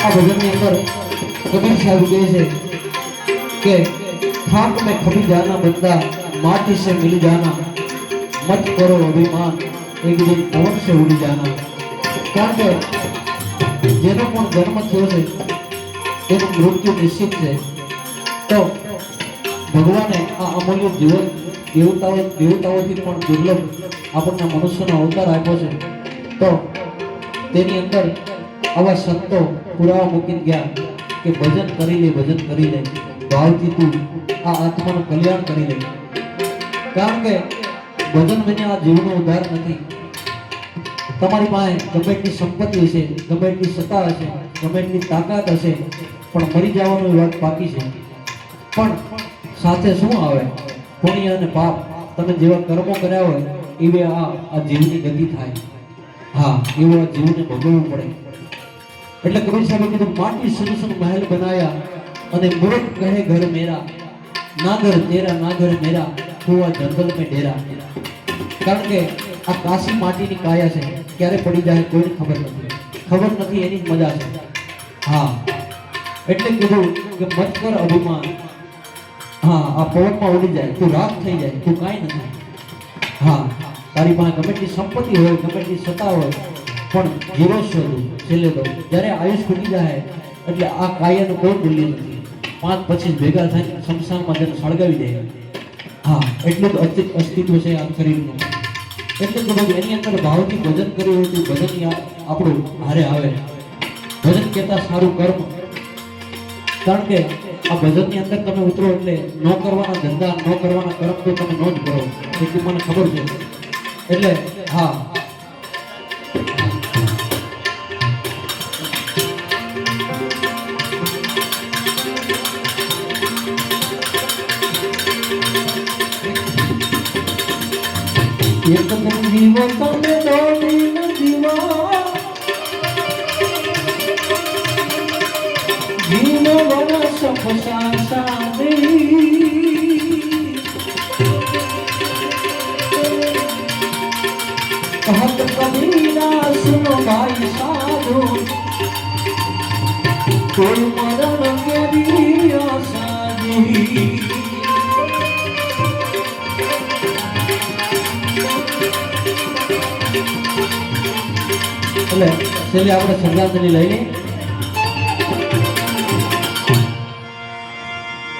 આ ભજનની અંદર કબીર સાહેબ કહે છે કે खाक में खबी जाना बंदा माटी से मिल जाना मत करो अभिमान एक दिन पवन से उड़ जाना। कारण के जेनो पण जन्म थयो छे तेनु मृत्यु निश्चित है। तो भगवाने आ अमूल्य जीवन देवताओथी पण दुर्लभ आपणे मनुष्यनो अवतार आप्यो छे। तो तेनी अंदर आवा संतो पुरावा मूकीने गया के भजन करी ले भावथी तू आ आत्माનું કલ્યાણ કરી લે। કારણ કે ભજન વિના આ જીવનો ઉદ્ધાર નથી। તમારી પાસે ગમે એટલી સંપત્તિ હશે, ગમે એટલી સત્તા હશે, ગમે એટલી તાકાત હશે, પણ મરી જવાની વાત બાકી છે। પણ સાથે શું આવે? પુણ્ય અને પાપ। તમે જેવા કર્મો કર્યા હોય એવી આ જીવની ગતિ થાય। હા, એવું આ જીવને ભોગવવું પડે। એટલે કબીર સાહેબે કીધું માટી સુન મહેલ બનાયા અને મૂર્ખ કહે ઘર મેરા नागर तेरा नागर मेरा हुआ जंगल में डेरा। कारण के आ काशी माटी नी काया छे क्यारे पड़ी जाए कोई खबर नहीं एनी मजा छे। हाँ एटले कीधुं के मत कर अभिमान। हाँ आ पवन में उड़ी जाए तू राख थई जाए तू काई नहीं। हाँ तारी पासे गमे तेटली संपत्ति होय गमे तेटली सत्ता होय पण जीरो शोधू छेल्ले तो ज्यारे आयुष खूटी जाए एटले आ कायानुं कोई मूल्य नहीं। 5-25 भेगा थाय शमशान में जने सळगावी दे। हाँ एटલું તો અસ્તિત્વ છે આ શરીરનું। એટલે કે ભાઈ એની અંદર ભાવથી ભજન કર્યું હોય તો ભજન આપણું હારે આવે। ભજન કહેતા સારું કર્મ। કારણ કે આ ભજનની અંદર તમે ઉતરો એટલે ન કરવાના ધંધા ન કરવાના કર્મ તો તમે ન જ કરો એટલું મને ખબર છે। એટલે હા एक जीव तमे दौड़ी न जीवा जीव बना सफसा सादे कहत कबीरा सुनो भाई साधु कोई मरण के दिया साजी। એટલે છેલ્લે આપણે શ્રદ્ધાંજલિ લઈ લઈએ।